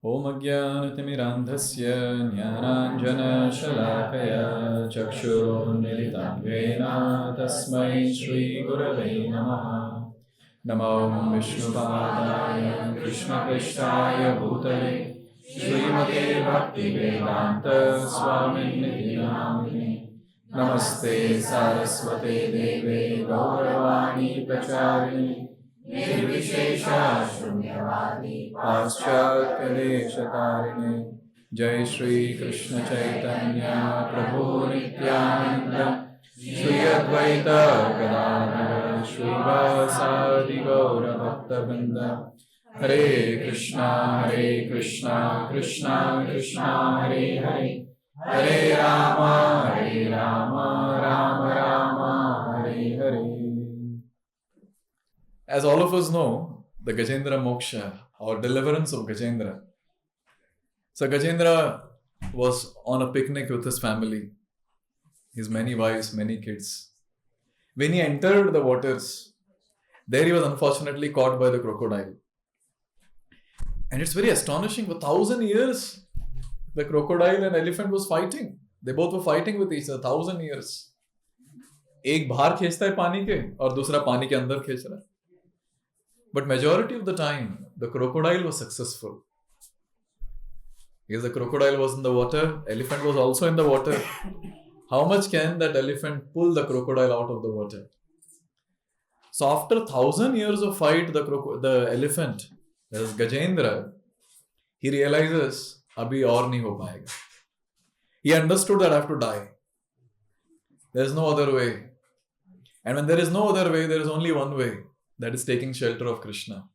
Om Ajnanatimirandhasya Jnananjanashalakaya Chakshurunmilitam Yena Tasmai Shri Gurave Namaha. Namo Vishnupadaya Krishna Prishthaya Bhutale Srimate Bhaktivedanta Swaminiti Namine Namaste Saraswate Deve Gauravani Pracharini Nirvishesha Shunyavadi Paschatyadeshatarine Jai Shri Krishna Chaitanya Prabhu Nityananda Shri Advaita Gadadhara Shrivasadi Gaura Bhakta Vrinda Hare Krishna Krishna Krishna Hare Hare Hare Rama Rama Rama Hare Hare. As all of us know, the Gajendra Moksha or deliverance of Gajendra. So Gajendra was on a picnic with his family, his many wives, many kids. When he entered the waters, there he was unfortunately caught by the crocodile. And it's very astonishing, for 1,000 years, the crocodile and elephant was fighting. They both were fighting with each other, 1,000 years. एक बाहर खींचता है पानी के और दूसरा पानी के अंदर खींच रहा है. But majority of the time, the crocodile was successful. Because the crocodile was in the water, elephant was also in the water. How much can that elephant pull the crocodile out of the water? So after 1,000 years of fight, the elephant, that is Gajendra, he realizes, abhi aur nahi ho payega. He understood that I have to die. There is no other way. And when there is no other way, there is only one way. That is taking shelter of Krishna.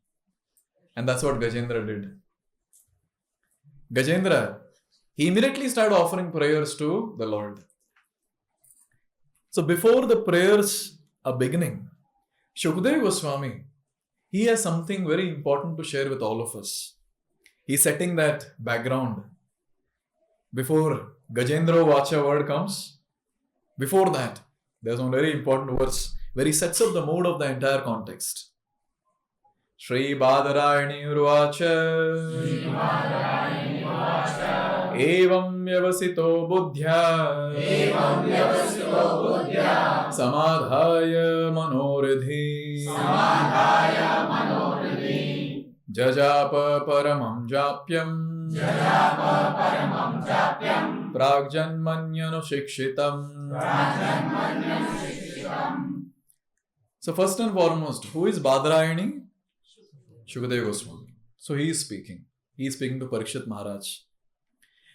And that's what Gajendra did. Gajendra, he immediately started offering prayers to the Lord. So before the prayers are beginning, Shukdev Goswami, he has something very important to share with all of us. He's setting that background. Before Gajendra Vacha word comes, before that, there's one very important verse where he sets up the mood of the entire context. Shri Badarayani Urvacha Evam Vyavasito Buddhya Samadhaya Manoridhi Jajapa Paramam Japyam Pragjanmanyanu Shikshitam. So first and foremost, who is Badarayani? Shukadeva Goswami. So he is speaking. He is speaking to Parikshit Maharaj.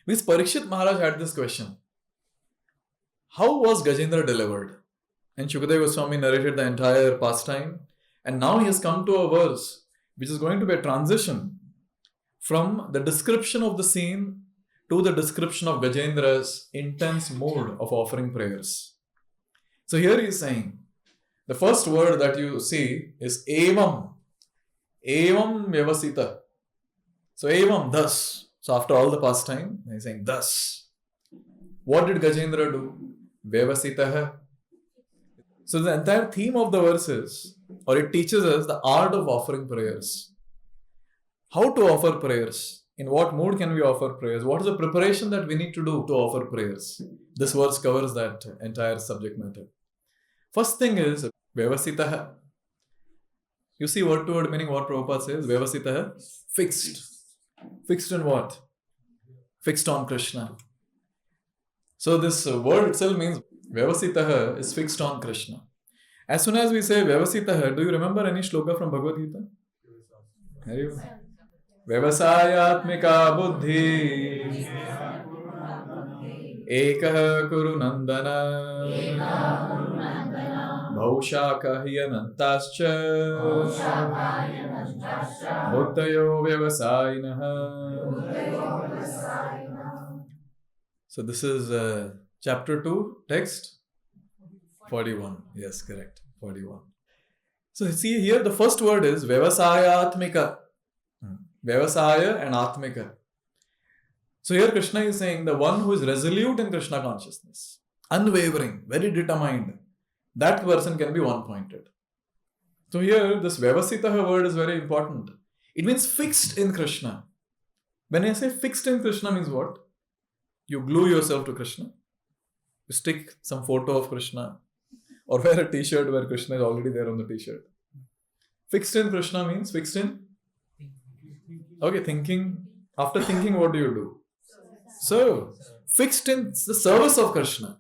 Means Parikshit Maharaj had this question. How was Gajendra delivered? And Shukadeva Goswami narrated the entire pastime. And now he has come to a verse which is going to be a transition from the description of the scene to the description of Gajendra's intense mood of offering prayers. So here he is saying, the first word that you see is evam. Evam vyavasita. So evam, thus. So after all the pastime, he is saying thus. What did Gajendra do? Vyavasitaha. So the entire theme of the verse is, or it teaches us the art of offering prayers. How to offer prayers? In what mood can we offer prayers? What is the preparation that we need to do to offer prayers? This verse covers that entire subject matter. First thing is Vyavasitaha. You see word to word meaning what Prabhupada says? Vyavasitaha. Fixed. Fixed in what? Fixed on Krishna. So this word itself means Vyavasitaha is fixed on Krishna. As soon as we say Vyavasitaha, do you remember any shloka from Bhagavad Gita? Vyavasayatmika buddhi ekah kuru nandana bhaushaka hiyanantascha buddhayo vyavasayinaha. So this is chapter 2, text 41. Yes, correct. 41. So see here the first word is Vyavasayatmika. Vyavasaya and Atmika. So here Krishna is saying the one who is resolute in Krishna consciousness, unwavering, very determined, that person can be one-pointed. So here this Vyavasitaha word is very important. It means fixed in Krishna. When I say fixed in Krishna means what? You glue yourself to Krishna. You stick some photo of Krishna or wear a t-shirt where Krishna is already there on the t-shirt. Fixed in Krishna means fixed in? Okay, thinking. After thinking, what do? So, fixed in the service of Krishna.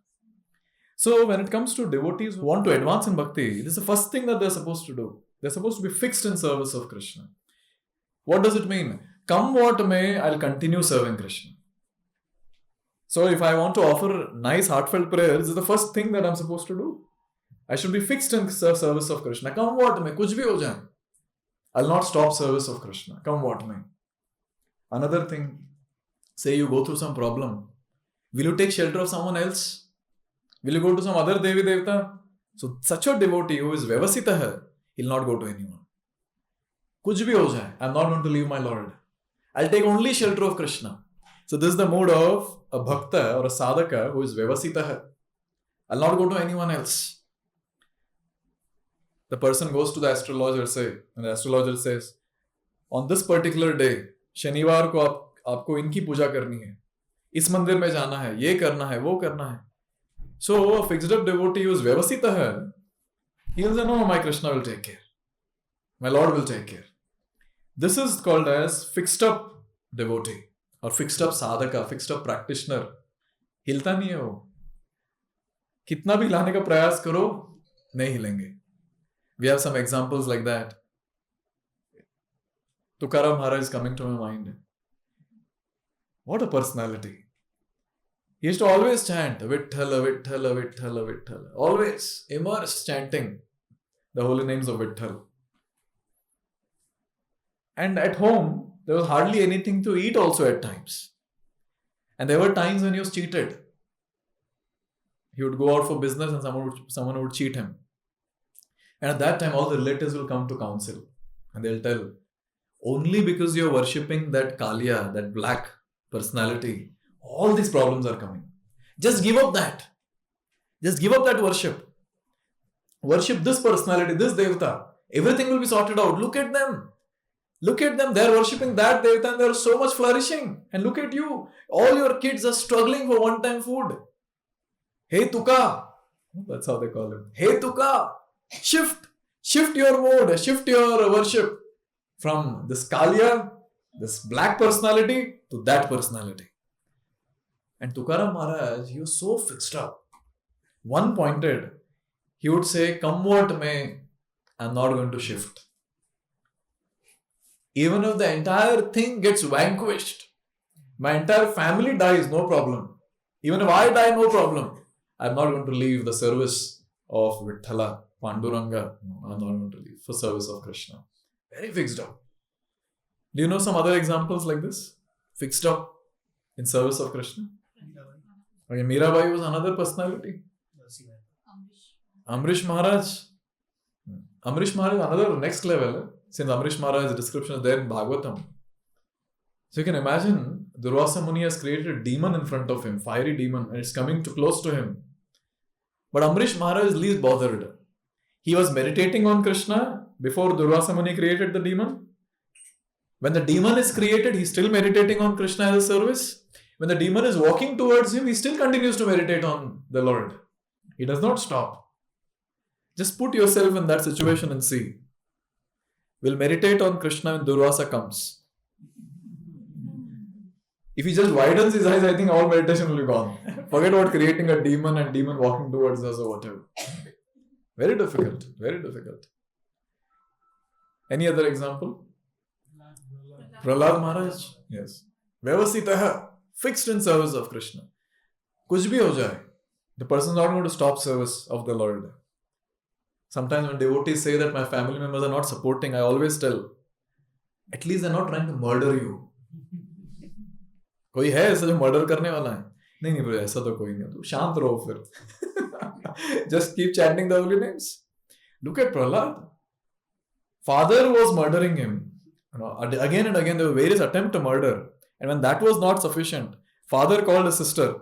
So, when it comes to devotees who want to advance in bhakti, this is the first thing that they're supposed to do. They're supposed to be fixed in service of Krishna. What does it mean? Come what may, I'll continue serving Krishna. So, if I want to offer nice heartfelt prayers, this is the first thing that I'm supposed to do. I should be fixed in service of Krishna. Come what may, kuch bhi ho jaye. I'll not stop service of Krishna. Come what may. Another thing, say you go through some problem. Will you take shelter of someone else? Will you go to some other Devi Devta? So such a devotee who is Vyavasita hai, he'll not go to anyone. Kuch bhi ho jaye, I'm not going to leave my Lord. I'll take only shelter of Krishna. So this is the mood of a bhakta or a sadhaka who is Vyavasita hai. I'll not go to anyone else. The person goes to the astrologer, and the astrologer says, on this particular day, शनिवार को आपको इनकी पूजा करनी है, इस मंदिर में जाना है, ये करना है, वो करना है. So a fixed up devotee who is Vyavasita hai, he will say, no, my Krishna will take care. My Lord will take care. This is called as fixed up devotee or fixed up sadhaka, fixed up practitioner. हिलता नहीं है वो. कितना भी लाने का प्रयास करो, नहीं हिलेंगे. We have some examples like that. Tukaram Maharaj is coming to my mind. What a personality. He used to always chant, Vithala, Vithala, Vithala, Vithala. Always immersed chanting the holy names of Vitthal. And at home, there was hardly anything to eat also at times. And there were times when he was cheated. He would go out for business and someone would cheat him. And at that time, all the relatives will come to counsel. And they'll tell, only because you're worshipping that Kaliya, that black personality, all these problems are coming. Just give up that. Just give up that worship. Worship this personality, this Devta. Everything will be sorted out. Look at them. Look at them. They're worshipping that Devta and they're so much flourishing. And look at you. All your kids are struggling for one-time food. Hey Tuka. That's how they call him. Hey Tuka. Shift your mode. Shift your worship. From this Kaliya, this black personality to that personality. And Tukaram Maharaj, he was so fixed up. One pointed, he would say, come what may, I'm not going to shift. Even if the entire thing gets vanquished, my entire family dies, no problem. Even if I die, no problem. I'm not going to leave the service of Vitthala, Panduranga. No, I'm not going to leave for service of Krishna. Very fixed up. Do you know some other examples like this? Fixed up in service of Krishna? Okay, Mirabai was another personality. Amrish Maharaj. Amrish Maharaj is another next level. Since Amrish Maharaj's description is there in Bhagavatam. So you can imagine, Durvasa Muni has created a demon in front of him, fiery demon, and it's coming too close to him. But Amrish Maharaj is least bothered. He was meditating on Krishna before Durvasa Muni created the demon. When the demon is created, he's still meditating on Krishna as a service. When the demon is walking towards him, he still continues to meditate on the Lord. He does not stop. Just put yourself in that situation and see. We'll meditate on Krishna when Durvasa comes. If he just widens his eyes, I think all meditation will be gone. Forget about creating a demon and demon walking towards us or whatever. Very difficult. Very difficult. Any other example? Prahlad Maharaj. Yes. Vyavasita, fixed in service of Krishna. Kuch bhi ho jaye. The person is not going to stop service of the Lord. Sometimes when devotees say that my family members are not supporting, I always tell, at least they're not trying to murder you. कोई है ऐसा जो murder करने वाला है? नहीं नहीं, ऐसा तो कोई नहीं. तो शांत रहो फिर. Just keep chanting the holy names. Look at Prahlad. Father was murdering him. Again and again there were various attempts to murder. And when that was not sufficient, father called his sister.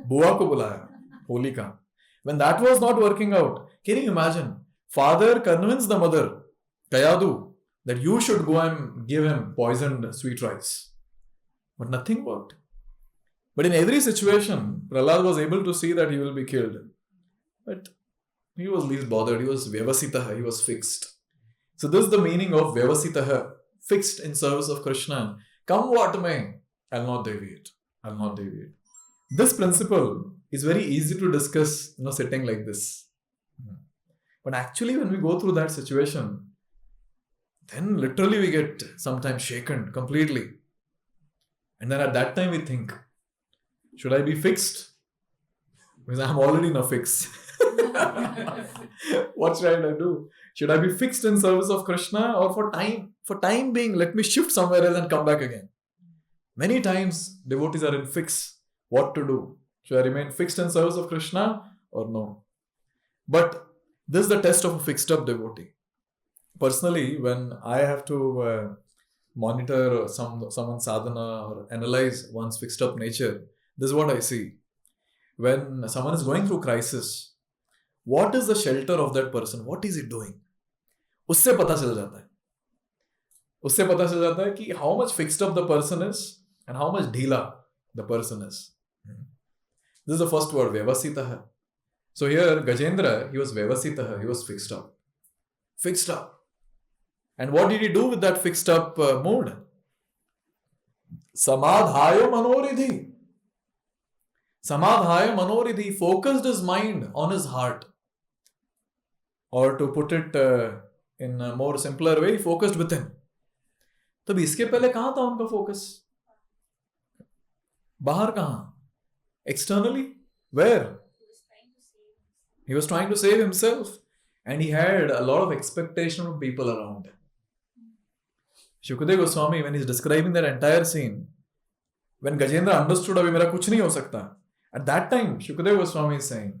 Bua ko bulaya. Holika. When that was not working out, can you imagine? Father convinced the mother, Kayadu, that you should go and give him poisoned sweet rice. But nothing worked. But in every situation, Prahlad was able to see that he will be killed. But he was least bothered. He was vyavasitaha. He was fixed. So this is the meaning of vyavasitaha. Fixed in service of Krishna. Come what may, I'll not deviate. I'll not deviate. This principle is very easy to discuss, sitting like this. But actually, when we go through that situation, then literally we get sometimes shaken completely. And then at that time we think, should I be fixed? Because I'm already in a fix. What should I do? Should I be fixed in service of Krishna, or for time being, let me shift somewhere else and come back again? Many times devotees are in fix. What to do? Should I remain fixed in service of Krishna or no? But this is the test of a fixed up devotee. Personally, when I have to monitor someone's sadhana or analyze one's fixed up nature, this is what I see. When someone is going through crisis, what is the shelter of that person? What is he doing? उससे पता चल जाता है. उससे पता चल जाता है कि how much fixed up the person is and how much ढीला the person is. This is the first word, vyavasitaha. So here, Gajendra, he was vyavasitaha, he was fixed up. Fixed up. And what did he do with that fixed up mood? Samadhaya manoridhi. Samadhaya manoridhi, focused his mind on his heart. Or to put it in a more simpler way, focused within. तो इसके पहले कहाँ था उनका focus? बाहर कहाँ? Externally? Where? He was trying to save himself. And he had a lot of expectation from people around him. Shukadeva Goswami, when he's describing that entire scene, when Gajendra understood abhi mera kuch nahi ho sakta, at that time, Shukadeva Goswami is saying,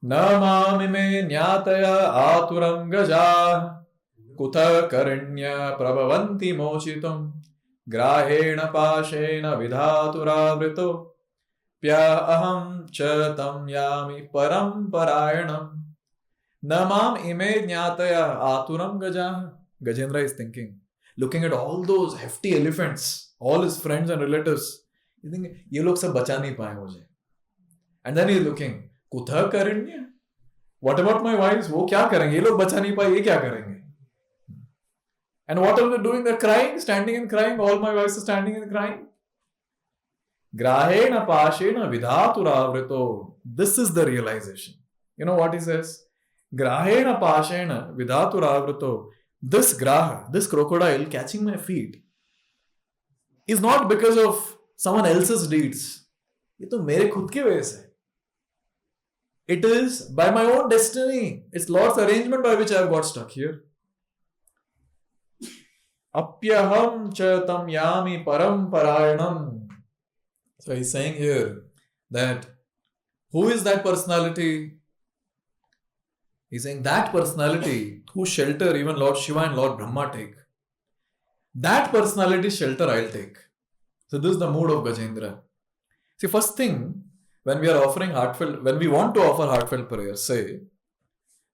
Namami me nyataya aturam gaja kutha karanya prabhavanti mochitam grahena pashena vidhaturavrito pya aham cha tam yami param parayanam namam ime nyataya aturam gaja. Gajendra is thinking, looking at all those hefty elephants, all his friends and relatives, he's thinking, ye log sab bacha nahi paaye mujhe. And then he's looking, kutha karanya? What about my wives? Wo kya karenge? Ye log bacha nahi paaye, ye kya karenge? And what are they doing? They're crying, standing and crying. All my wives are standing and crying. Grahena pashena vidhaturavrito. This is the realization. You know what he says? Grahena pashena vidhaturavrito. This graha, this crocodile catching my feet is not because of someone else's deeds. ये तो मेरे खुद के वजह से. It is by my own destiny. It's Lord's arrangement by which I have got stuck here. Apyaham cha tam yami param parayanam. So he's saying here that who is that personality? He's saying that personality whose shelter even Lord Shiva and Lord Brahma take. That personality shelter I'll take. So this is the mood of Gajendra. See, first thing, when we are offering heartfelt, when we want to offer heartfelt prayers, say,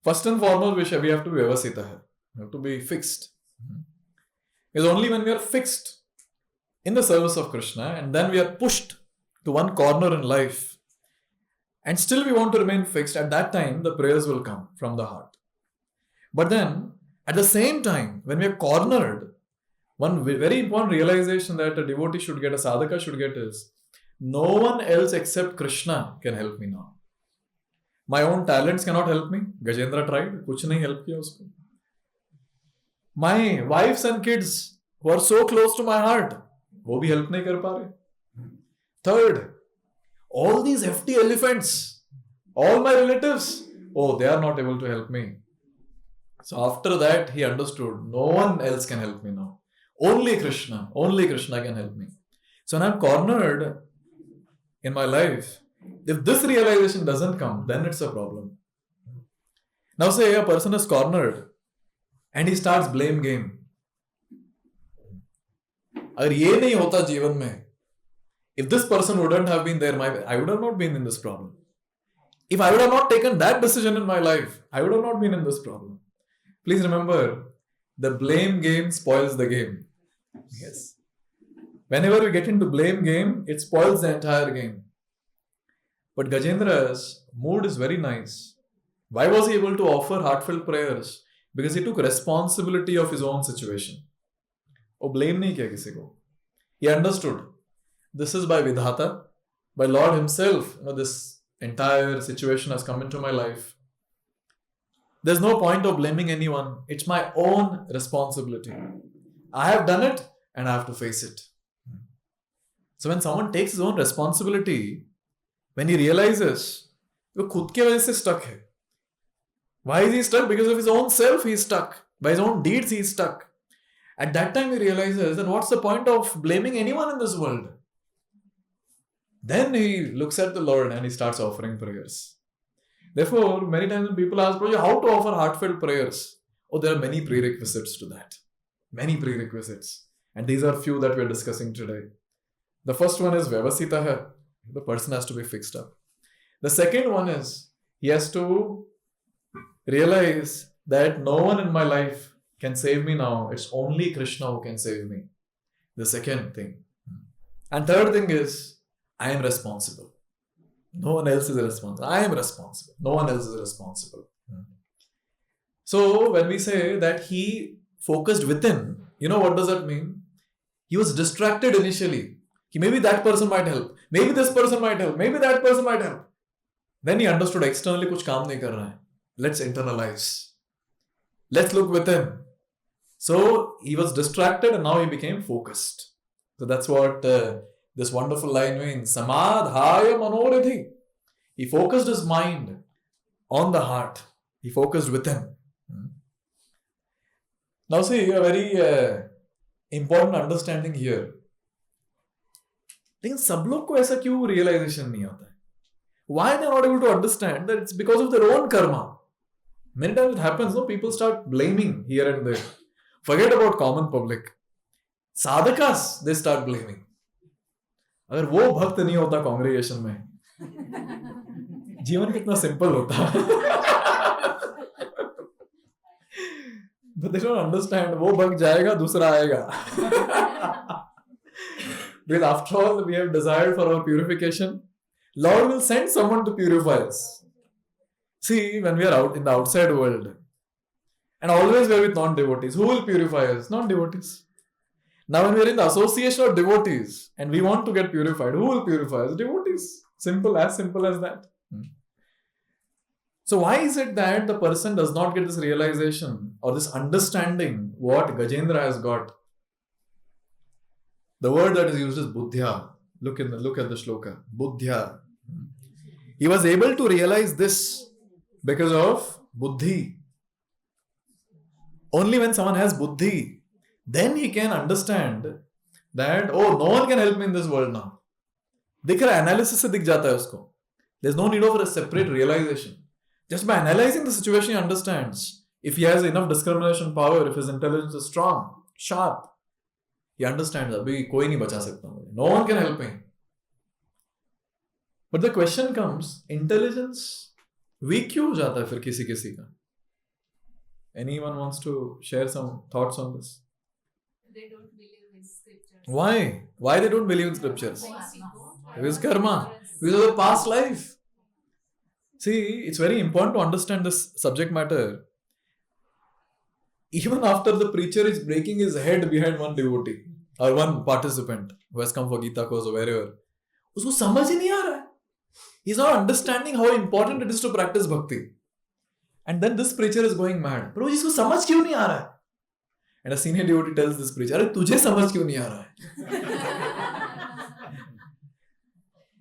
first and foremost, we have to be vyavasitaha. We have to be fixed. It's only when we are fixed in the service of Krishna and then we are pushed to one corner in life and still we want to remain fixed, at that time the prayers will come from the heart. But then, at the same time, when we are cornered, one very important realization that a devotee should get, a sadhaka should get is, no one else except Krishna can help me now. My own talents cannot help me. Gajendra tried, kuch nahi help kiya usko. My wives and kids who are so close to my heart, wo bhi help nahi kar pa rahe. Third, all these hefty elephants, all my relatives, oh, they are not able to help me. So after that, he understood, no one else can help me now. Only Krishna can help me. So when I'm cornered in my life, if this realization doesn't come, then it's a problem. Now say a person is cornered and he starts blame game. अगर ये नहीं होता जीवन में, if this person wouldn't have been there, I would have not been in this problem. If I would have not taken that decision in my life, I would have not been in this problem. Please remember, the blame game spoils the game. Yes. Whenever we get into blame game, it spoils the entire game. But Gajendra's mood is very nice. Why was he able to offer heartfelt prayers? Because he took responsibility of his own situation. वो blame नहीं किया किसी को. He understood. This is by Vidhata, by Lord himself. This entire situation has come into my life. There's no point of blaming anyone. It's my own responsibility. I have done it and I have to face it. So when someone takes his own responsibility, when he realizes, वो खुद के वजह से stuck है. Why is he stuck? Because of his own self he is stuck. By his own deeds he is stuck. At that time he realizes that what's the point of blaming anyone in this world? Then he looks at the Lord and he starts offering prayers. Therefore, many times when people ask, how to offer heartfelt prayers? Oh, there are many prerequisites to that. Many prerequisites. And these are few that we are discussing today. The first one is Vyavasita hai. The person has to be fixed up. The second one is he has to realize that no one in my life can save me now. It's only Krishna who can save me. The second thing. And third thing is I am responsible. No one else is responsible. I am responsible. No one else is responsible. So when we say that he focused within, what does that mean? He was distracted initially. Maybe that person might help. Maybe this person might help. Maybe that person might help. Then he understood externally कुछ काम नहीं कर रहा है. Let's internalize. Let's look within. So he was distracted and now he became focused. So that's what this wonderful line means. Samadhaya manoridhi. He focused his mind on the heart. He focused within. Now see, a very important understanding here. लेकिन सब लोग को ऐसा क्यों realization नहीं आता है? Why they are not able to understand that it's because of their own karma? Many times it happens, people start blaming here and there. Forget about common public. Sadhakas, they start blaming. अगर वो भक्त नहीं होता congregation में, जीवन कितना simple होता. But they don't understand. वो भक्त जाएगा, दूसरा आएगा. Because after all, we have desired for our purification. Lord will send someone to purify us. See, when we are out in the outside world, and always we are with non-devotees, who will purify us? Non-devotees. Now when we are in the association of devotees, and we want to get purified, who will purify us? Devotees. Simple as that. So why is it that the person does not get this realization or this understanding what Gajendra has got? The word that is used is buddhya. Look at the shloka. Buddhya. He was able to realize this because of buddhi. Only when someone has buddhi, then he can understand that, no one can help me in this world now. दिख रहा है, analysis से दिख जाता है उसको. There's no need of a separate realization. Just by analyzing the situation, he understands. If he has enough discrimination power, if his intelligence is strong, sharp, he understands that कोई नहीं बचा सकता मुझे. No one can help me. But the question comes, intelligence weak क्यों हो जाता है फिर किसी का? Anyone wants to share some thoughts on this? They don't believe in scriptures. Why? Why they don't believe in scriptures? Because karma. Because of the past life. See, it's very important to understand this subject matter. Even after the preacher is breaking his head behind one devotee or one participant who has come for Gita course or wherever, उसको समझ ही नहीं आ रहा है. He's not understanding how important it is to practice bhakti. And then this preacher is going mad. Bro, इसको समझ क्यों नहीं आ रहा है? And a senior devotee tells this preacher, अरे तुझे समझ क्यों नहीं आ रहा है?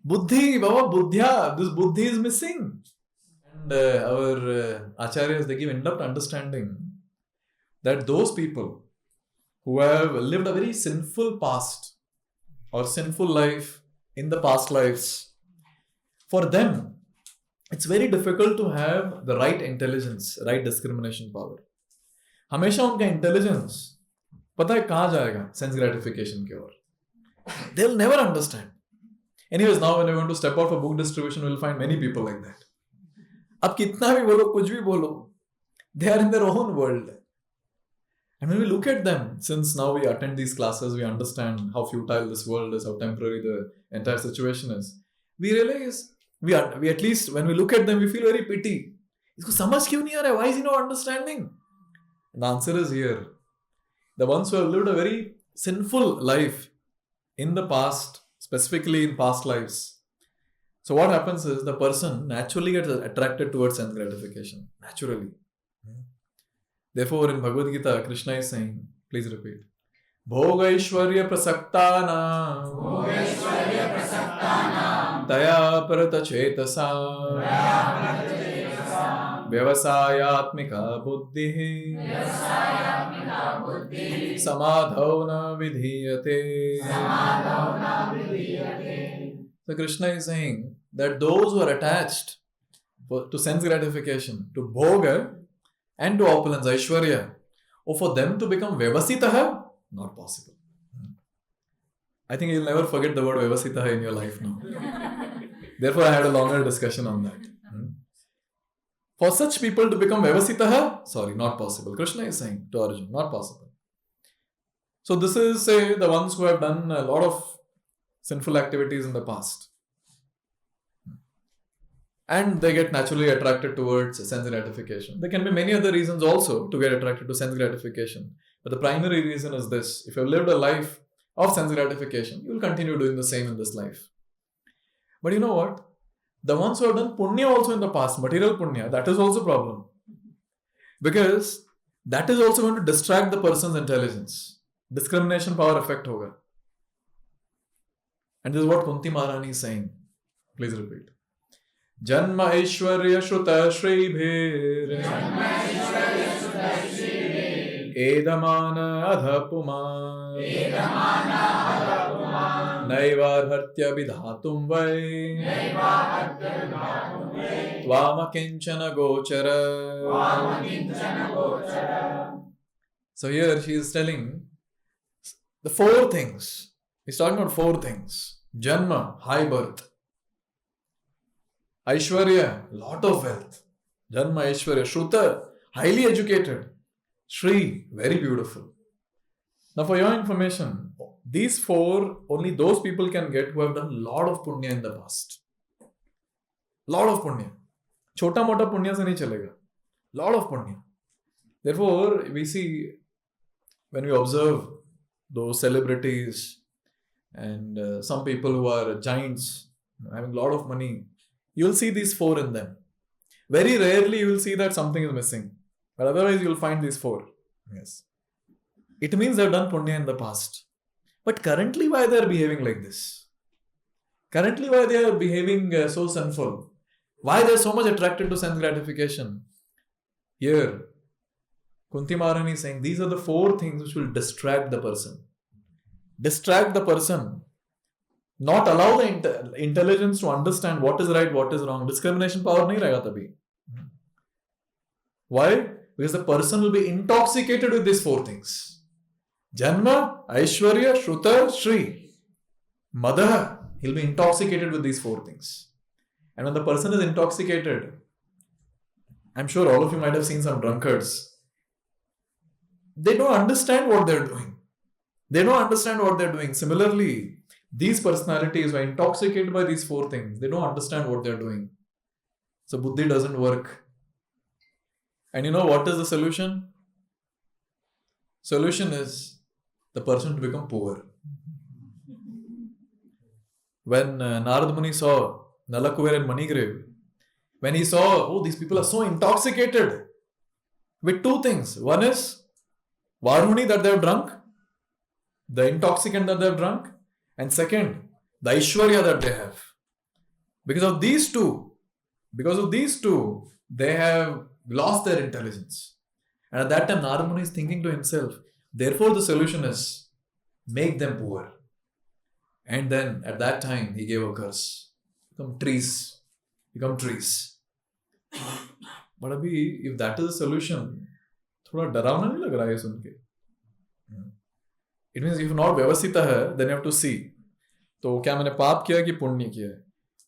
Buddhi, Baba, buddhya. This buddhi is missing. And our acharyas, they give in-depth understanding that those people who have lived a very sinful past or sinful life in the past lives, for them, it's very difficult to have the right intelligence, right discrimination power. हमेशा उनका intelligence पता है कहाँ जाएगा? Sense gratification की ओर. They'll never understand. Anyways, now when we're going to step out for book distribution, we'll find many people like that. अब कितना भी बोलो, कुछ भी बोलो, they are in their own world. And when we look at them, since now we attend these classes, we understand how futile this world is, how temporary the entire situation is. We realize, we at least when we look at them, we feel very pity. इसको समझ क्यों नहीं आ रहा है? Why is he not understanding? And the answer is here. The ones who have lived a very sinful life in the past, specifically in past lives. So what happens is the person naturally gets attracted towards sense gratification. Naturally. Therefore, in Bhagavad Gita, Krishna is saying, please repeat. Bhogaishwarya prasaktana taya parata chetasa vyavasayatmika buddhi samadhau na vidhiyate. So Krishna is saying that those who are attached to sense gratification, to bhoga and to opulence, Aishwarya, or for them to become Vyavasitaha, not possible. I think you'll never forget the word Vyavasitaha in your life now. Therefore, I had a longer discussion on that. For such people to become Vyavasitaha, sorry, not possible. Krishna is saying to Arjuna, not possible. So this is, say, the ones who have done a lot of sinful activities in the past. And they get naturally attracted towards sense gratification. There can be many other reasons also to get attracted to sense gratification. But the primary reason is this. If you have lived a life of sense gratification, you will continue doing the same in this life. But you know what? The ones who have done punya also in the past, material punya, that is also a problem. Because that is also going to distract the person's intelligence. Discrimination power effect hoga. And this is what Kunti Maharani is saying. Please repeat. Janma Aishwarya Shruta Shribhir Edamana Adhapuma Naivarhatya Vidhatum Vai Tvamakinchana Gochara. So here she is telling the four things. He's talking about four things. Janma, high birth. Aishwarya, lot of wealth. Janma, Aishwarya. Shruta, highly educated. Shri, very beautiful. Now for your information, these four, only those people can get who have done a lot of punya in the past. Lot of punya. Chota mota punya se nahi chalega. Lot of punya. Therefore, we see, when we observe those celebrities and some people who are giants, having a lot of money, you will see these four in them. Very rarely you will see that something is missing. But otherwise you will find these four. Yes. It means they have done punya in the past. But currently why they are behaving like this? Currently why they are behaving so sinful? Why they are so much attracted to sense gratification? Here, Kunti Maharani is saying these are the four things which will distract the person. Distract the person. Not allow the intelligence to understand what is right, what is wrong. Discrimination power nahi rahega tabhi. Why? Because the person will be intoxicated with these four things. Janma, Aishwarya, Shruta, Shri. Madaha. He'll be intoxicated with these four things. And when the person is intoxicated, I'm sure all of you might have seen some drunkards. They don't understand what they're doing. They don't understand what they're doing. Similarly, these personalities are intoxicated by these four things. They don't understand what they're doing. So buddhi doesn't work. And you know what is the solution? Solution is the person to become poor. When Narad Muni saw Nalakuver and Manigrave, when he saw, oh, these people are so intoxicated with two things. One is Varuni that they have drunk, the intoxicant that they have drunk, and second, the Aishwarya that they have. Because of these two, they have lost their intelligence. And at that time, Narad Muni is thinking to himself, therefore the solution is, make them poor. And then at that time, he gave a curse. Become trees. But abhi, if that is the solution, thoda डरावना नहीं लग रहा है सुन के. It means if you're not व्यवस्थिता है, then you have to see. तो क्या मैंने पाप किया कि पुण्य किया है?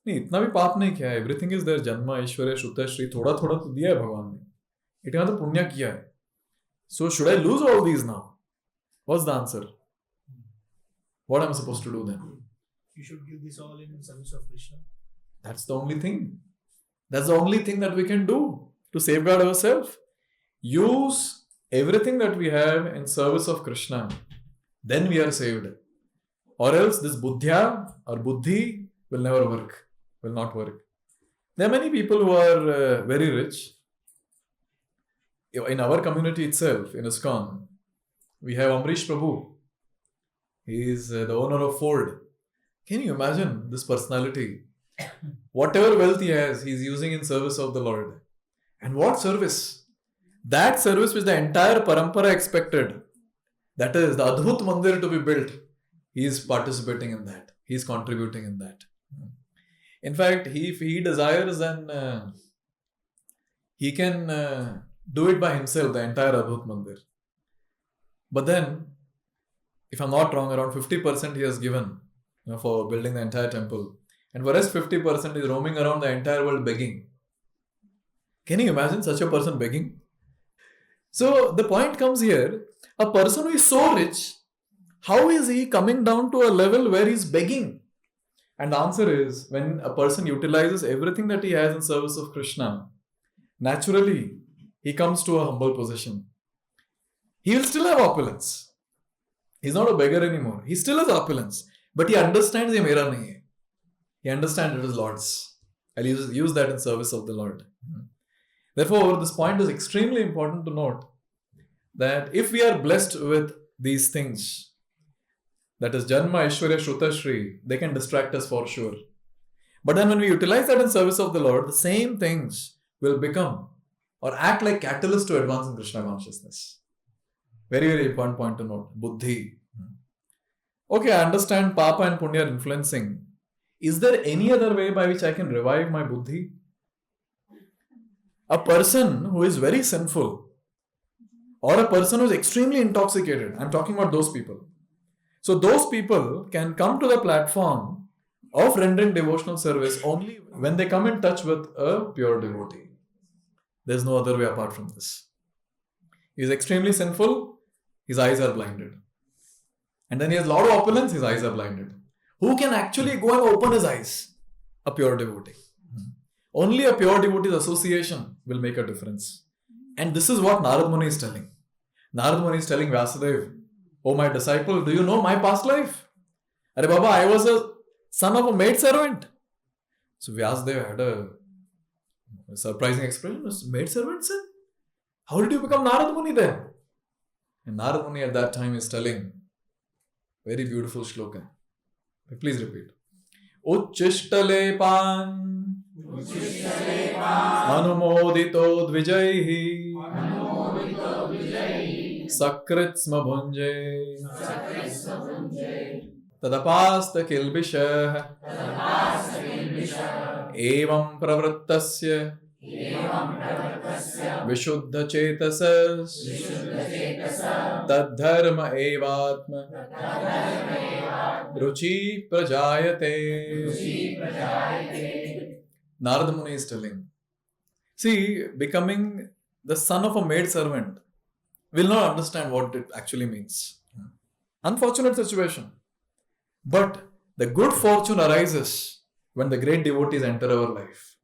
नहीं, इतना भी पाप नहीं किया है. Everything is there. जन्म, ऐश्वर्य, श्रुत, श्री, थोड़ा थोड़ा तो दिया है भगवान ने. इतना तो पुण्य किया है. So should I lose all these now? What's the answer? What am I supposed to do then? You should give this all in service of Krishna. That's the only thing. That's the only thing that we can do to safeguard ourselves. Use everything that we have in service of Krishna. Then we are saved. Or else this buddhya or buddhi will never work. Will not work. There are many people who are very rich. In our community itself, in ISKCON, we have Amrish Prabhu. He is the owner of Ford. Can you imagine this personality? Whatever wealth he has, he is using in service of the Lord. And what service? That service which the entire parampara expected. That is the Adbhut Mandir to be built. He is participating in that. He is contributing in that. In fact, if he desires, then he can do it by himself, the entire Adbhut Mandir. But then, if I'm not wrong, around 50% he has given for building the entire temple. And for rest 50% is roaming around the entire world begging. Can you imagine such a person begging? So the point comes here, a person who is so rich, how is he coming down to a level where he's begging? And the answer is, when a person utilizes everything that he has in service of Krishna, naturally he comes to a humble position. He will still have opulence. He's not a beggar anymore. He still has opulence. But he understands ye mera nahi hai. He understands it is Lord's. I'll use that in service of the Lord. Therefore, this point is extremely important to note that if we are blessed with these things, that is Janma, Aishwarya, Shrutashri, they can distract us for sure. But then when we utilize that in service of the Lord, the same things will become or act like catalysts to advance in Krishna consciousness. Very, very important point to note. Buddhi. Okay, I understand Papa and Punya are influencing. Is there any other way by which I can revive my Buddhi? A person who is very sinful or a person who is extremely intoxicated, I'm talking about those people. So those people can come to the platform of rendering devotional service only when they come in touch with a pure devotee. There's no other way apart from this. He is extremely sinful, his eyes are blinded. And then he has a lot of opulence, his eyes are blinded. Who can actually go and open his eyes? A pure devotee. Only a pure devotee's association will make a difference. And this is what Narad Muni is telling. Narad Muni is telling Vyasadeva, oh my disciple, do you know my past life? Arey Baba, I was a son of a maid servant. So Vyasadeva had a surprising expression. Maid servant, sir? How did you become Narad Muni then? And Narad Muni at that time is telling, very beautiful shloka. Please repeat. Uchishtalepan Anumodito dvijaihi Sakritsma bhunje Tadapasta kilbishah Evam pravrittasya Vishuddha chetasas Tadharma evatma Ruchi prajayate. Narada Muni is telling. See, becoming the son of a maid servant will not understand what it actually means. Unfortunate situation. But the good fortune arises when the great devotees enter our life.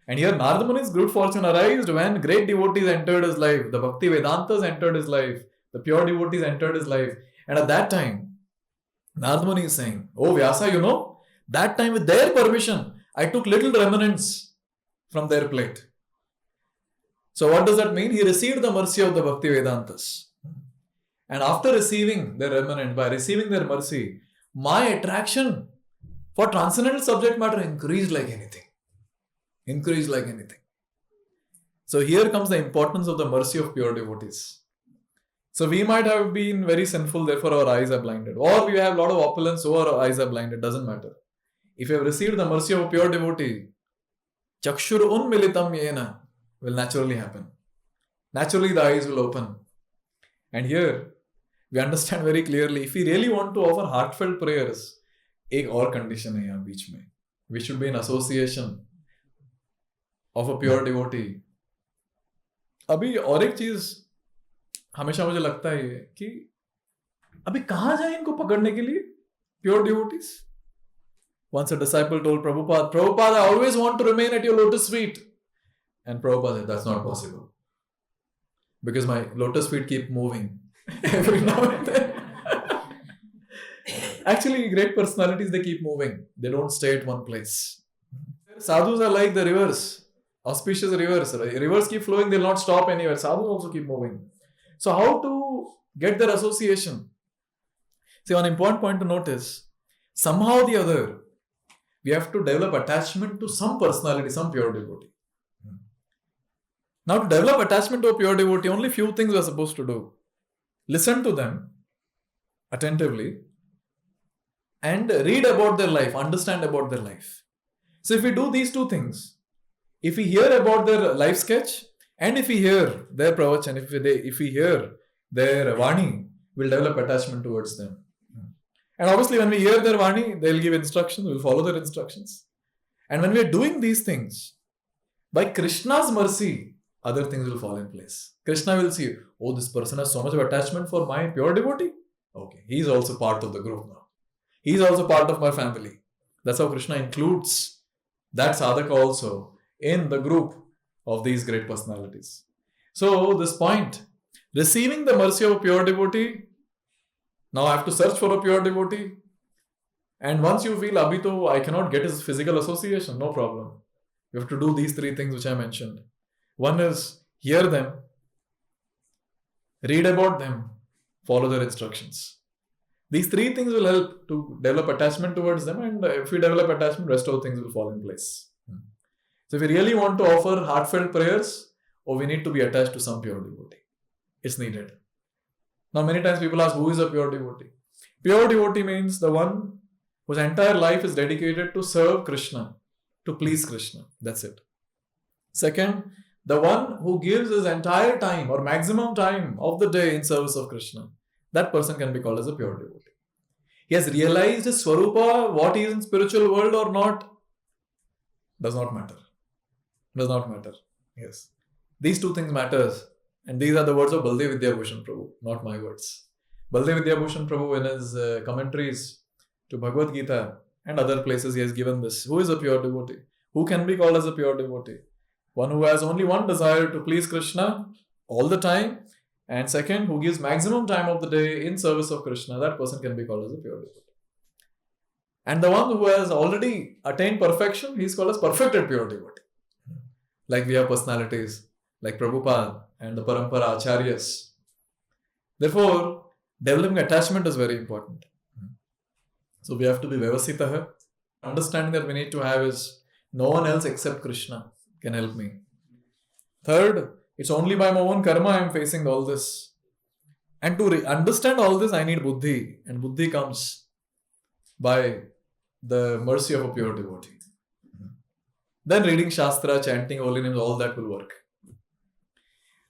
And here Narada Muni's good fortune arose when great devotees entered his life. The Bhakti Vedantas entered his life. The pure devotees entered his life. And at that time, Narada Muni is saying, oh Vyasa, you know, that time with their permission, I took little remnants from their plate. So what does that mean? He received the mercy of the Bhakti Vedantas. And after receiving their remnant, by receiving their mercy, my attraction for transcendental subject matter increased like anything. Increased like anything. So here comes the importance of the mercy of pure devotees. So we might have been very sinful, therefore our eyes are blinded. Or we have a lot of opulence, so our eyes are blinded. Doesn't matter. If you have received the mercy of a pure devotee, Chakshur unmilitam yena will naturally happen. Naturally the eyes will open. And here, we understand very clearly, if we really want to offer heartfelt prayers, एक और condition है यहाँ बीच में. We should be in association of a pure devotee. अभी और एक चीज हमेशा मुझे लगता है ये कि अभी कहाँ जाए इनको पकड़ने के लिए pure devotees. Once a disciple told Prabhupada, I always want to remain at your lotus feet. And Prabhupada said, that's not possible. Because my lotus feet keep moving every now and then. Actually, great personalities, they keep moving. They don't stay at one place. Sadhus are like the rivers, auspicious rivers. Rivers keep flowing, they'll not stop anywhere. Sadhus also keep moving. So how to get their association? See, one important point to note is, somehow or the other, we have to develop attachment to some personality, some pure devotee. Now, to develop attachment to a pure devotee, only few things we are supposed to do. Listen to them attentively and read about their life, understand about their life. So, if we do these two things, if we hear about their life sketch and if we hear their pravachan, if we hear their vani, we'll develop attachment towards them. And obviously, when we hear their vani, they'll give instructions, we'll follow their instructions. And when we're doing these things, by Krishna's mercy, other things will fall in place. Krishna will see, oh, this person has so much of attachment for my pure devotee. Okay, he's also part of the group now. He's also part of my family. That's how Krishna includes that sadhaka also in the group of these great personalities. So, this point, receiving the mercy of a pure devotee, now I have to search for a pure devotee. And once you feel, Abhito, I cannot get his physical association, no problem. You have to do these three things which I mentioned. One is hear them, read about them, follow their instructions. These three things will help to develop attachment towards them, and if we develop attachment, rest of things will fall in place. So if we really want to offer heartfelt prayers, we need to be attached to some pure devotee. It's needed. Now, many times people ask, who is a pure devotee? Pure devotee means the one whose entire life is dedicated to serve Krishna, to please Krishna. That's it. Second, the one who gives his entire time or maximum time of the day in service of Krishna. That person can be called as a pure devotee. He has realized his Swarupa, what he is in spiritual world or not, does not matter. Does not matter. Yes. These two things matters. And these are the words of Baldev Vidyabhushan Prabhu, not my words. Baldev Vidyabhushan Prabhu, in his commentaries to Bhagavad Gita and other places, he has given this. Who is a pure devotee? Who can be called as a pure devotee? One who has only one desire to please Krishna all the time. And second, who gives maximum time of the day in service of Krishna. That person can be called as a pure devotee. And the one who has already attained perfection, he is called as perfected pure devotee. Like we have personalities like Prabhupada and the Parampara Acharyas. Therefore, developing attachment is very important. So we have to be Vyavasitaha. Understanding that we need to have is no one else except Krishna can help me. Third, it's only by my own karma I am facing all this. And to understand all this, I need buddhi. And buddhi comes by the mercy of a pure devotee. Then reading Shastra, chanting holy names, all that will work.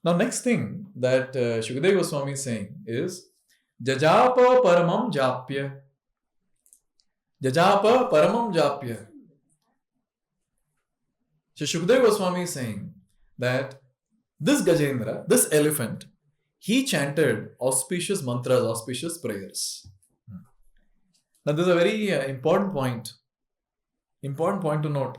Now, next thing that Shukadeva Goswami is saying is Jajapa Paramam Japya. Jajapa Paramam Japya. So, Shukadeva Goswami is saying that this Gajendra, this elephant, he chanted auspicious mantras, auspicious prayers. Now, this is a very important point. Important point to note.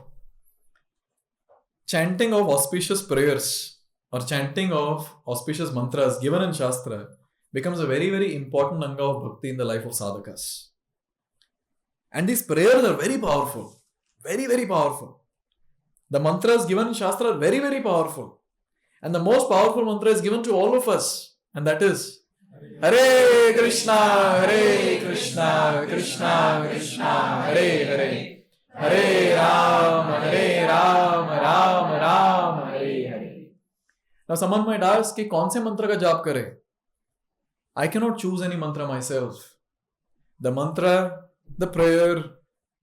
Chanting of auspicious prayers or chanting of auspicious mantras given in Shastra becomes a very, very important anga of bhakti in the life of sadhakas. And these prayers are very powerful. Very, very powerful. The mantras given in Shastra are very, very powerful. And the most powerful mantra is given to all of us. And that is Hare Krishna, Krishna Krishna, Hare Hare. Hare Ram, Ram Ram, Hare Hare. Now someone might ask कि कौन से मंत्र का जाप करें? I cannot choose any mantra myself. The mantra, the prayer,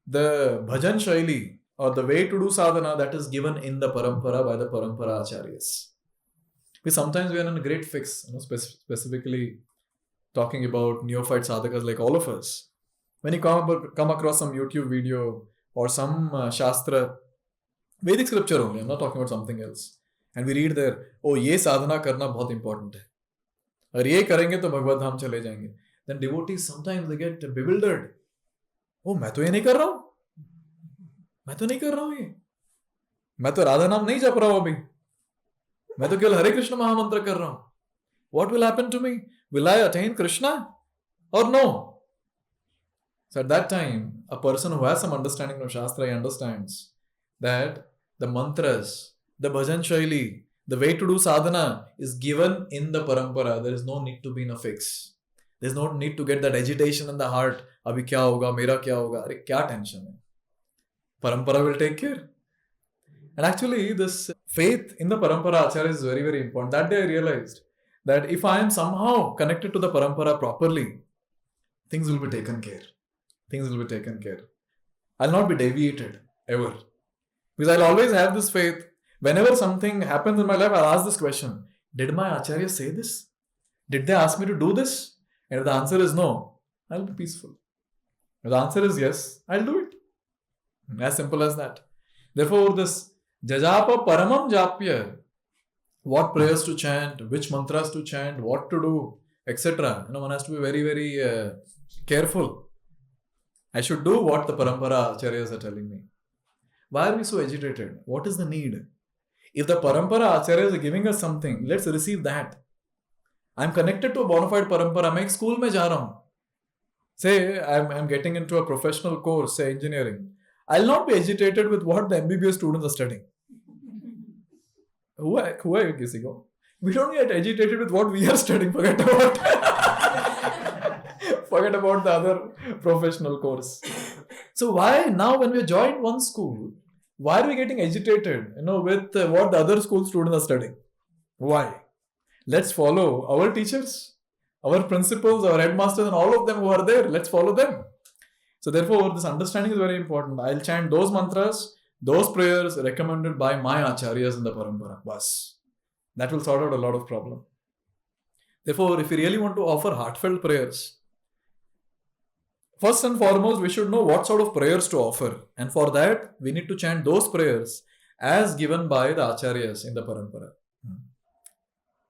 the bhajan shaili or the way to do sadhana, that is given in the parampara by the parampara acharyas. Sometimes we are in a great fix, specifically talking about neophyte sadhakas like all of us. When you come across some YouTube video or some Shastra, Vedic scripture only, I'm not talking about something else. And we read there, oh, ye sadhana karna bahut important hai. अगर ये करेंगे तो भगवत धाम चले जाएंगे. Then devotees sometimes they get bewildered. ओ मैं तो ये नहीं कर रहा हूं, मैं तो नहीं कर रहा हूं ये, मैं तो राधा नाम नहीं जप रहा हूं अभी, मैं तो केवल हरे कृष्ण महामंत्र कर रहा हूं. What will happen to me? Will I attain Krishna or no? So at that time, a person who has some understanding of Shastra, he understands that the mantras, the bhajan shaili, the way to do sadhana is given in the parampara. There is no need to be in a fix. There is no need to get that agitation in the heart. Abhi kya hoga, mera kya hoga? Arey kya tension hai? Parampara will take care. And actually, this faith in the parampara acharya is very, very important. That day I realized that if I am somehow connected to the parampara properly, things will be taken care. Things will be taken care. I'll not be deviated ever. Because I'll always have this faith. Whenever something happens in my life, I'll ask this question: did my acharya say this? Did they ask me to do this? And if the answer is no, I'll be peaceful. If the answer is yes, I'll do it. As simple as that. Therefore, this Jajapa Paramam Japya, what prayers to chant, which mantras to chant, what to do, etc. One has to be very, very careful. I should do what the Parampara Acharyas are telling me. Why are we so agitated? What is the need? If the Parampara Acharyas are giving us something, let's receive that. I'm connected to a bona fide Parampara. मैं एक school में जा रहा हूँ. Say I'm getting into a professional course, say engineering. I'll not be agitated with what the MBBS students are studying. हुआ है किसी को? We don't get agitated with what we are studying. Forget about the other professional course. So why now when we join one school, why are we getting agitated, with what the other school students are studying? Why? Let's follow our teachers, our principals, our headmasters, and all of them who are there. Let's follow them. So therefore, this understanding is very important. I'll chant those mantras, those prayers recommended by my acharyas in the parampara. Bas. That will sort out a lot of problem. Therefore, if we really want to offer heartfelt prayers, first and foremost, we should know what sort of prayers to offer. And for that, we need to chant those prayers as given by the acharyas in the parampara.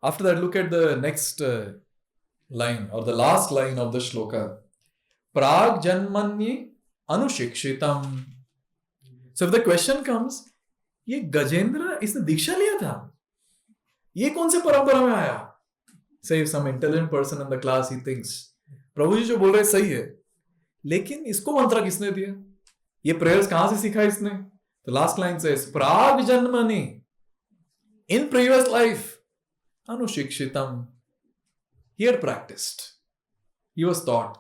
After that, look at the next line or the last line of the shloka. Prag janmanyi anushikshitam. So if the question comes, ये गजेंद्र इसने दीक्षा लिया था, ये कौन से परंपरा में आया? Say if some intelligent person in the class, he thinks, प्रभु जी जो बोल रहे सही है, लेकिन इसको मंत्र किसने दिया? ये प्रेयर्स कहां से सीखा इसने? The last line says, Prag janmani, in previous life, anushikshitam, he had practiced, he was taught.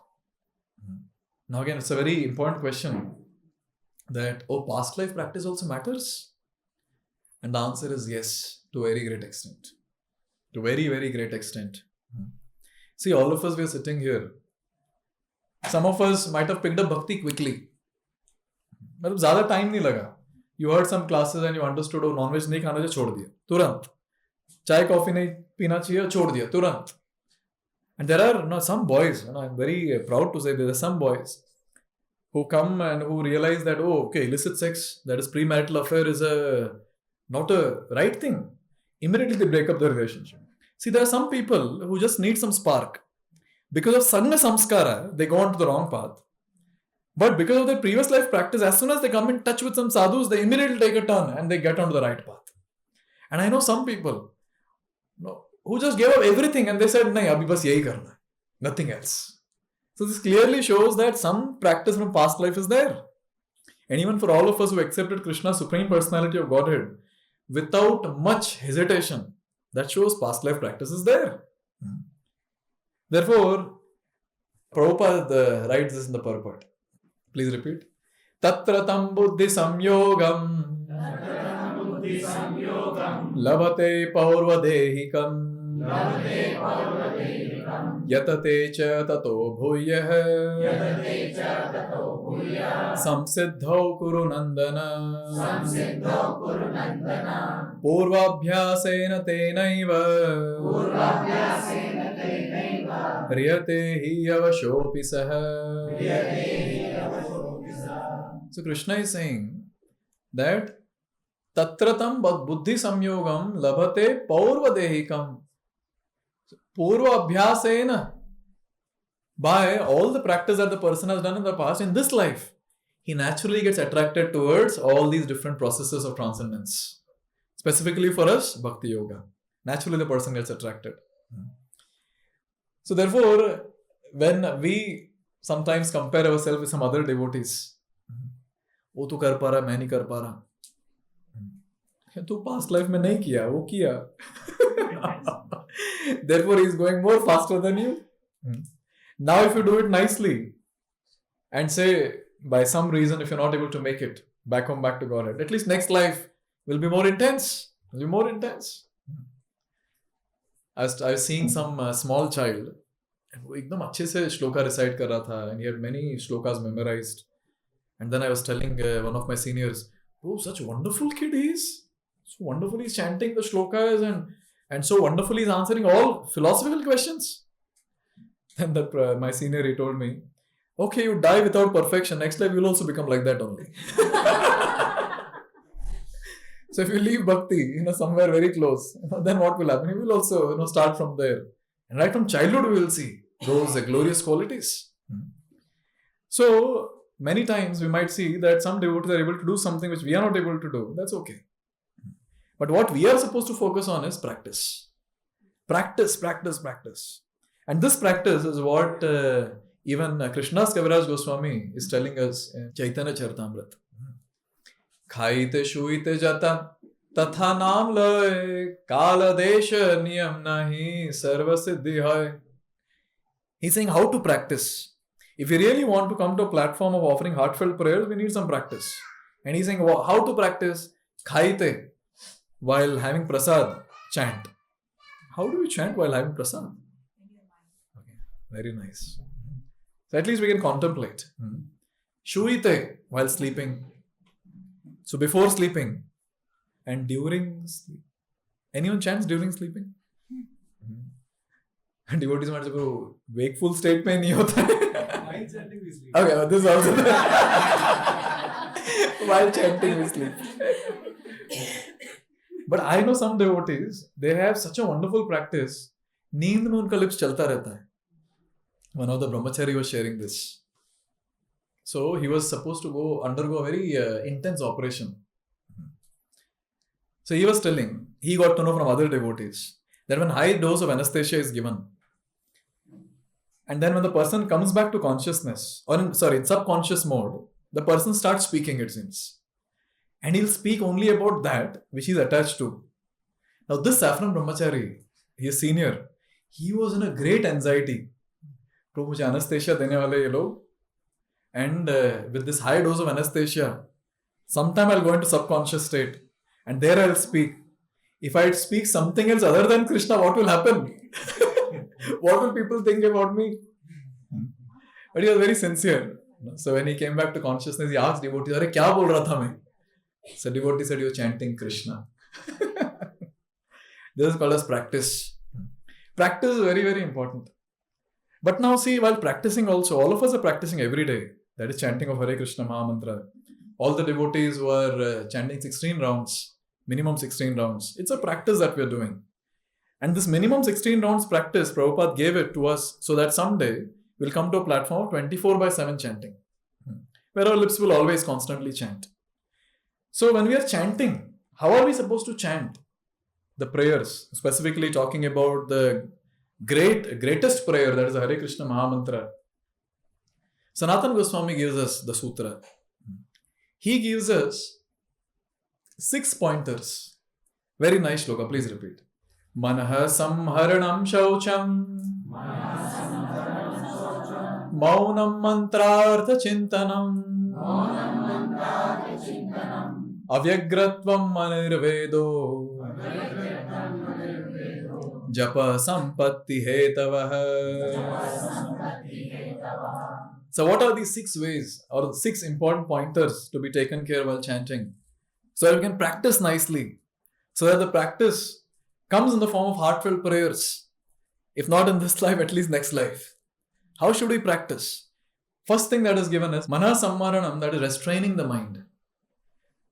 Now again, it's a very important question that, past life practice also matters? And the answer is yes, to a very great extent. To very, very great extent. See, all of us, we are sitting here. Some of us might have picked up bhakti quickly. मतलब ज़्यादा time नहीं लगा. You heard some classes and you understood, non-veg नहीं खाना चाहिए, छोड़ दिया तुरंत. चाय कॉफी नहीं पीना चाहिए, छोड़ दिया तुरंत. And there are some boys, I'm very proud to say there are some boys who come and who realize that, illicit sex, that is premarital affair, is not a right thing. Immediately they break up the relationship. See, there are some people who just need some spark. Because of Sangha Samskara, they go on to the wrong path. But because of their previous life practice, as soon as they come in touch with some sadhus, they immediately take a turn and they get onto the right path. And I know some people who just gave up everything and they said, nahi, abhi bas yahi karna hai. Nothing else. So this clearly shows that some practice from past life is there. And even for all of us who accepted Krishna, Supreme Personality of Godhead, without much hesitation, that shows past life practice is there. Therefore, Prabhupada writes this in the purport. Please repeat. Tatra tam buddhi samyogam labhate paurvadehikam yatate cha tato bhuyah samsiddhau kuru nandana purvabhyasena tenaiva hriyate hi avashopi saha. So Krishna is saying that tatratam buddhi samyogam labhate paurvadehikam. Purva abhyasena, by all the practice that the person has done in the past, in this life, he naturally gets attracted towards all these different processes of transcendence. Specifically for us, Bhakti Yoga. Naturally, the person gets attracted. So, therefore, when we sometimes compare ourselves with some other devotees, वो तो कर पा रहा, मैं नहीं कर पा रहा. तू past life में नहीं किया, वो किया. Therefore, he is going more faster than you. Now, if you do it nicely and say, by some reason, if you're not able to make it back home, back to Godhead, at least next life will be more intense. Will be more intense. I was seeing some small child. वो एकदम अच्छे से shloka recite कर रहा था, and he had many shlokas memorized. And then I was telling one of my seniors, "Oh, such a wonderful kid he is. So wonderfully he's chanting the shlokas and so wonderfully he's answering all philosophical questions." Then my senior, he told me, "Okay, you die without perfection. Next life you'll also become like that only." So if you leave bhakti, somewhere very close, then what will happen? You will also, start from there. And right from childhood, we will see those glorious qualities. So many times we might see that some devotees are able to do something which we are not able to do. That's okay. But what we are supposed to focus on is practice. Practice, practice, practice. And this practice is what even Krishna's Kaviraj Goswami is telling us in Chaitanya Charitamrita. Khaite shuite jata tatha naam loy kala desha niyam nahi sarva siddhi hai. He's saying how to practice. If we really want to come to a platform of offering heartfelt prayers, we need some practice. And he's saying how to practice. Khaite, while having prasad, chant. How do we chant while having prasad? Okay, very nice. So at least we can contemplate. Shuite, while sleeping. So before sleeping and during sleep. Anyone chants during sleeping? And devotees might say, "Oh, wakeful state mein nahi hota hai." While chanting we sleep. Okay, this is also while chanting we sleep. But I know some devotees, they have such a wonderful practice. Neend mein unka lips chalta rehta hai. One of the brahmachari was sharing this. So he was supposed to undergo a very intense operation. So he was telling, he got to know from other devotees that when high dose of anesthesia is given, and then when the person comes back to consciousness, or in subconscious mode, the person starts speaking, it seems. And he'll speak only about that which he's attached to. Now this saffron brahmachari, his senior, he was in a great anxiety. तो मुझे anesthesia देने वाले ये लोग. And with this high dose of anesthesia, sometime I'll go into subconscious state and there I'll speak. If I speak something else other than Krishna, what will happen? What will people think about me? But he was very sincere. So when he came back to consciousness, he asked devotees, "Arey, kya bol raha tha main?" So devotee said, "You're chanting Krishna." This is called as practice. Practice is very, very important. But now see, while practicing also, all of us are practicing every day. That is chanting of Hare Krishna Maha Mantra. All the devotees were chanting 16 rounds, minimum 16 rounds. It's a practice that we are doing. And this minimum 16 rounds practice, Prabhupada gave it to us so that someday we'll come to a platform of 24/7 chanting, where our lips will always constantly chant. So when we are chanting, how are we supposed to chant? The prayers, specifically talking about the greatest prayer, that is the Hare Krishna Maha Mantra. Sanatana Goswami gives us the sutra. He gives us 6 pointers. Very nice shloka, please repeat. Manaha samharanam shaucham maunam mantrartha chintanam avyagratvam manirvedo japa sampatti hetavaha. So what are these 6 ways or 6 important pointers to be taken care while chanting? So that we can practice nicely. So that the practice comes in the form of heartfelt prayers. If not in this life, at least next life. How should we practice? First thing that is given is Mana Sammaranam, that is restraining the mind.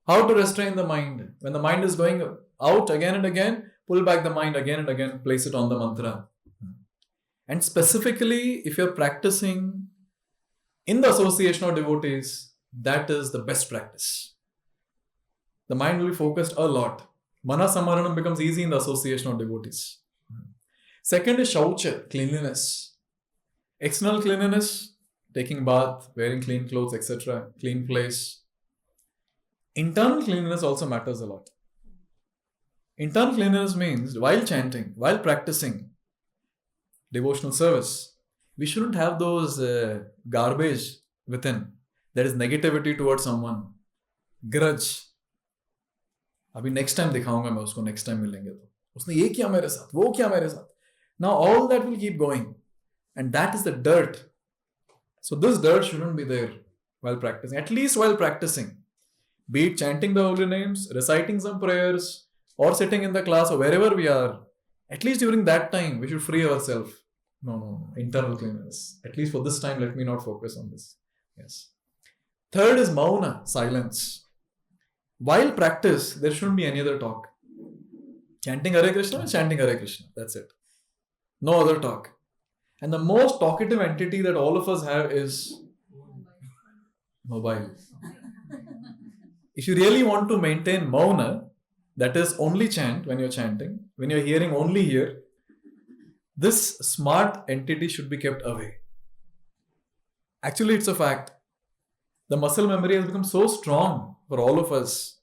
How to restrain the mind? When the mind is going out again and again, pull back the mind again and again, place it on the mantra. And specifically, if you're practicing in the association of devotees, that is the best practice. The mind will be focused a lot. Mana Samaranam becomes easy in the association of devotees. Second is Shaucha, cleanliness. External cleanliness, taking bath, wearing clean clothes, etc., clean place. Internal cleanliness also matters a lot. Internal cleanliness means while chanting, while practicing devotional service, we shouldn't have those garbage within. There is negativity towards someone, grudge. अभी next time दिखाऊंगा मैं उसको, next time मिलेंगे तो उसने ये किया मेरे साथ, वो किया मेरे साथ. Now all that will keep going, and that is the dirt. So this dirt shouldn't be there while practicing. At least while practicing, be it chanting the holy names, reciting some prayers, or sitting in the class or wherever we are. At least during that time, we should free ourselves. No, internal cleanliness. At least for this time, let me not focus on this. Yes. Third is mauna, silence. While practice, there shouldn't be any other talk. Chanting Hare Krishna and chanting Hare Krishna. That's it. No other talk. And the most talkative entity that all of us have is mobile. If you really want to maintain mauna, that is only chant when you're chanting, when you're hearing only here, this smart entity should be kept away. Actually, it's a fact. The muscle memory has become so strong for all of us.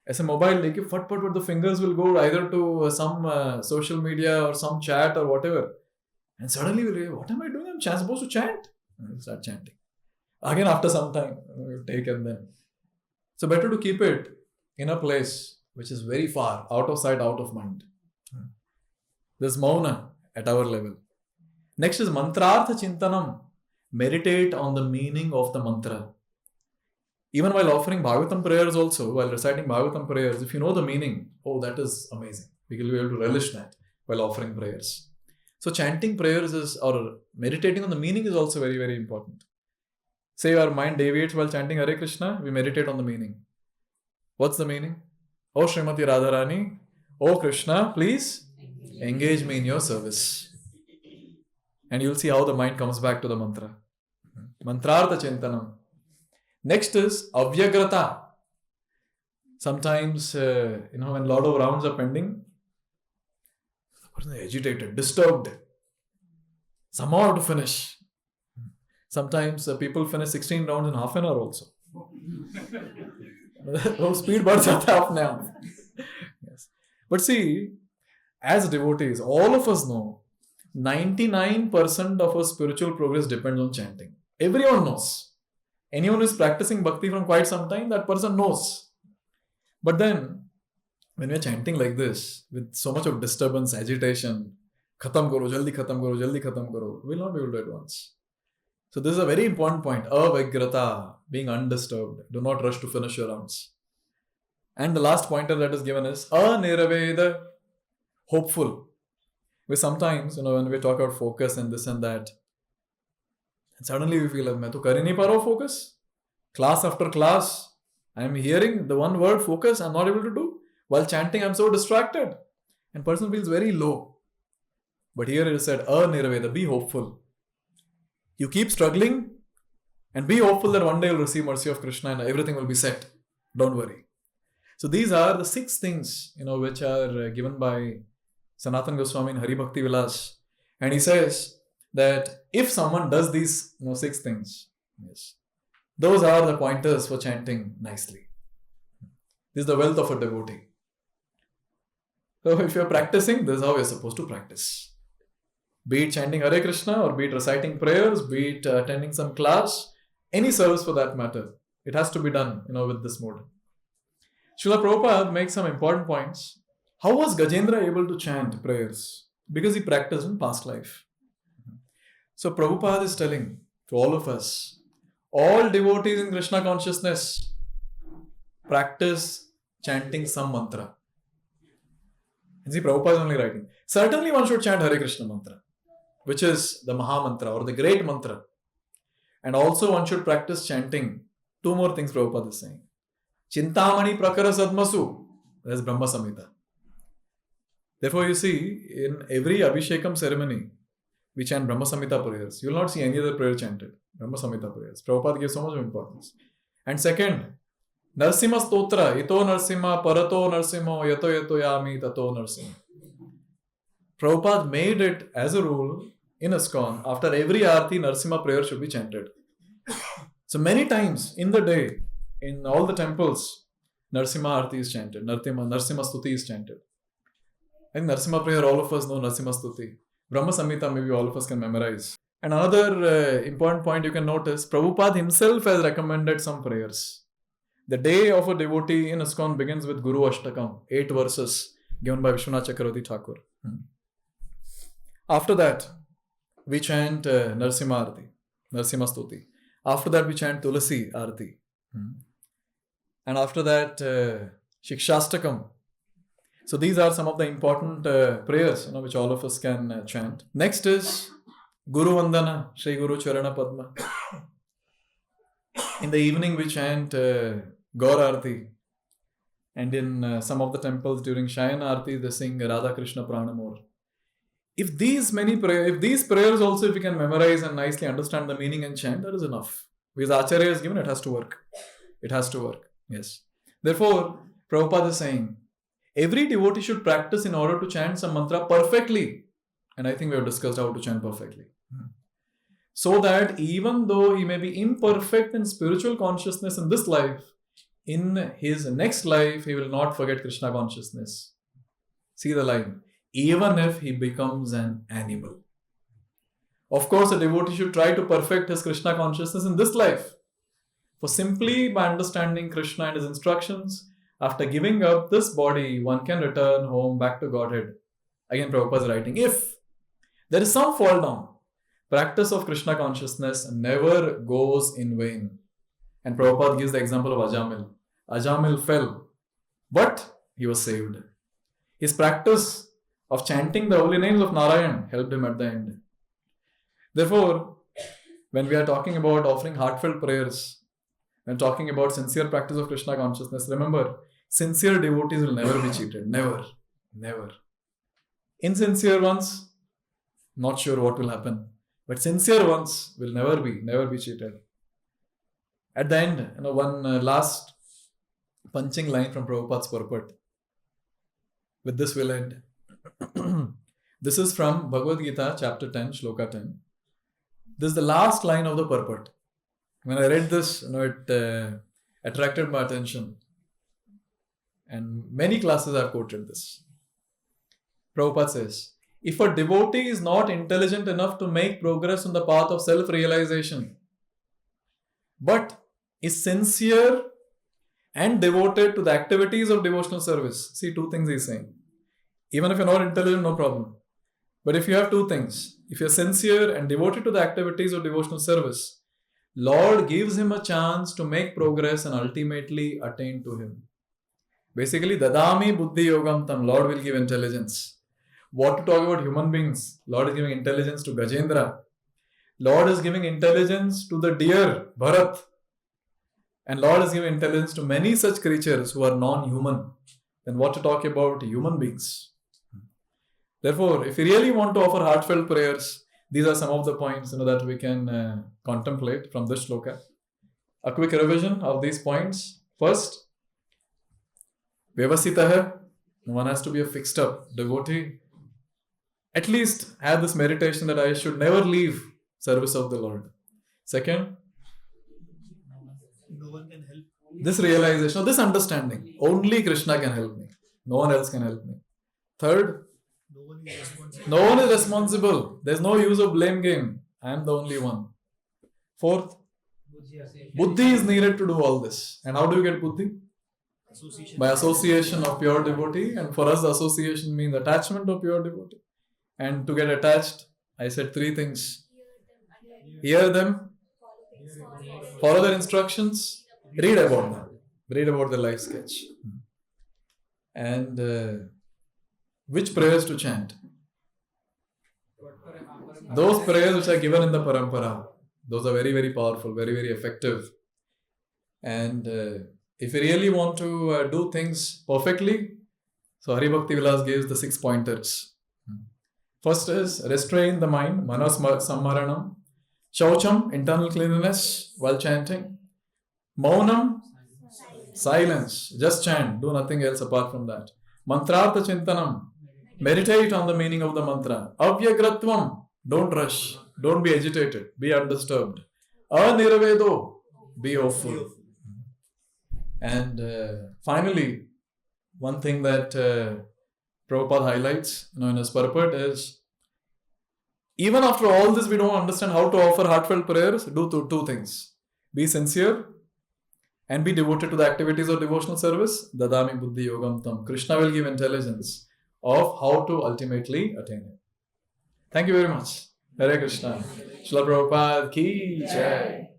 As a mobile, like fat, the fingers will go either to some social media or some chat or whatever. And suddenly we'll say, what am I doing? I'm supposed to chant. And we'll start chanting. Again, after some time, we'll take and then. So better to keep it in a place which is very far, out of sight, out of mind. There's mauna at our level. Next is mantrartha chintanam. Meditate on the meaning of the mantra. Even while offering Bhagavatam prayers also, while reciting Bhagavatam prayers, if you know the meaning, oh, that is amazing. We will be able to relish that while offering prayers. So chanting prayers or meditating on the meaning is also very, very important. Say our mind deviates while chanting Hare Krishna, we meditate on the meaning. What's the meaning? Oh Srimati Radharani, oh Krishna, please engage me in your service. And you'll see how the mind comes back to the mantra. Mantrartha chintanam. Next is avyagrata. Sometimes, when a lot of rounds are pending, the person is agitated, disturbed. Somehow to finish. Sometimes people finish 16 rounds in half an hour also. Speed बढ़ जाता है अपने आप. Yes. But see, as devotees, all of us know 99% of our spiritual progress depends on chanting. Everyone knows. Anyone who is practicing bhakti from quite some time, that person knows. But then, when we are chanting like this, with so much of disturbance, agitation, khatam karo, jaldi khatam karo, jaldi khatam karo, we will not be able to advance. So this is a very important point. Avagrata, being undisturbed. Do not rush to finish your rounds. And the last pointer that is given is aniraveda, hopeful. We sometimes, when we talk about focus and this and that, and suddenly we feel like, मैं तो कर ही नहीं पा रहा हूँ focus. Class after class, I am hearing the one word focus, I'm not able to do. While chanting, I'm so distracted. And person feels very low. But here it is said, aniraveda, be hopeful. You keep struggling and be hopeful that one day you'll receive mercy of Krishna and everything will be set. Don't worry. So these are the 6 things, which are given by Sanatana Goswami in Hari Bhakti Vilas. And he says that if someone does these 6 things, yes, those are the pointers for chanting nicely. This is the wealth of a devotee. So if you're practicing, this is how you're supposed to practice. Be it chanting Hare Krishna or be it reciting prayers, be it attending some class, any service for that matter, it has to be done, with this mode. Srila Prabhupada makes some important points. How was Gajendra able to chant prayers? Because he practiced in past life. So Prabhupada is telling to all of us, all devotees in Krishna consciousness, practice chanting some mantra. And see, Prabhupada is only writing. Certainly one should chant Hare Krishna mantra, which is the Maha Mantra or the great mantra. And also one should practice chanting 2 more things Prabhupada is saying. Chintamani prakara sadmasu. That is Brahma Samhita. Therefore you see, in every Abhishekam ceremony, we chant Brahma Samhita prayers. You will not see any other prayer chanted. Brahma Samhita prayers. Prabhupada gives so much importance. And second, Narsimha Stotra, Ito Narsimha, Parato Narsimha, Yato Yato Yami, Tato Narsimha. Prabhupada made it as a rule in ISKCON, after every Aarti, Narsimha prayer should be chanted. So many times in the day, in all the temples, Narsimha Aarti is chanted, Narsimha Stuti is chanted. I think Narsimha prayer, all of us know Narsimha Stuti. Brahma Samhita, maybe all of us can memorize. And another important point you can notice, Prabhupada himself has recommended some prayers. The day of a devotee in ISKCON begins with Guru Ashtakam, 8 verses given by Vishwanath Chakravarti Thakur. After that, we chant Narsimha Aarti, Narsimha Stuti. After that, we chant Tulasi Aarti. And after that, Shikshastakam. So these are some of the important prayers which all of us can chant. Next is Guru Vandana, Shri Guru Charana Padma. In the evening, we chant Gaur Aarti. And in some of the temples during Shayana Aarti, they sing Radha Krishna Pranamur. If these prayers also, if we can memorize and nicely understand the meaning and chant, that is enough. Because Acharya is given, it has to work. It has to work. Yes. Therefore, Prabhupada is saying, every devotee should practice in order to chant some mantra perfectly. And I think we have discussed how to chant perfectly. So that even though he may be imperfect in spiritual consciousness in this life, in his next life, he will not forget Krishna consciousness. See the line. Even if he becomes an animal. Of course, a devotee should try to perfect his Krishna consciousness in this life. For simply by understanding Krishna and his instructions, after giving up this body, one can return home back to Godhead. Again, Prabhupada is writing, if there is some fall down, practice of Krishna consciousness never goes in vain. And Prabhupada gives the example of Ajamil. Ajamil fell, but he was saved. His practice of chanting the holy names of Narayan helped him at the end. Therefore, when we are talking about offering heartfelt prayers, when talking about sincere practice of Krishna consciousness, remember, sincere devotees will never be cheated. Never. Never. Insincere ones, not sure what will happen. But sincere ones will never be cheated. At the end, one last punching line from Prabhupada's purport. With this we'll end. This is from Bhagavad Gita, chapter 10, shloka 10. This is the last line of the purport. When I read this, it attracted my attention. And many classes have quoted this. Prabhupada says, if a devotee is not intelligent enough to make progress on the path of self-realization, but is sincere and devoted to the activities of devotional service. See, 2 things he's saying. Even if you're not intelligent, no problem. But if you have 2 things, if you're sincere and devoted to the activities of devotional service, Lord gives him a chance to make progress and ultimately attain to him. Basically, Dadami Buddhi Yogam Tam, Lord will give intelligence. What to talk about human beings? Lord is giving intelligence to Gajendra. Lord is giving intelligence to the deer, Bharat. And Lord is giving intelligence to many such creatures who are non-human. Then what to talk about human beings? Therefore, if you really want to offer heartfelt prayers, these are some of the points that we can contemplate from this shloka. A quick revision of these points. First, Vyavasitah, one has to be a fixed up devotee. At least have this meditation that I should never leave service of the Lord. Second, No one can help. this realization, this understanding, only Krishna can help me. No one else can help me. Third, No one is responsible. no one is responsible. There's no use of blame game. I am the only one. Fourth, Buddhi is needed to do all this. And how do you get Buddhi? Association. By association of pure devotee. And for us, association means attachment of pure devotee. And to get attached, I said 3 things. Hear them, follow their instructions, read about them. Read about their life sketch. And which prayers to chant? Those prayers which are given in the parampara. Those are very, very powerful, very, very effective. And if you really want to do things perfectly, so Hari Bhakti Vilas gives the 6 pointers. First is restrain the mind, manas sammaranam. Shaucham, internal cleanliness while chanting. Maunam, silence. Just chant, do nothing else apart from that. Mantrartha chintanam, meditate on the meaning of the mantra. Avyagratvam, don't rush, don't be agitated, be undisturbed. Anirvedo, be hopeful. And finally, one thing that Prabhupada highlights in his purport is, even after all this, we don't understand how to offer heartfelt prayers. Do two things. Be sincere and be devoted to the activities of devotional service. Dadami buddhi yogam tam. Krishna will give intelligence of how to ultimately attain it. Thank you very much. Hare Krishna. Srila Prabhupada ki jai.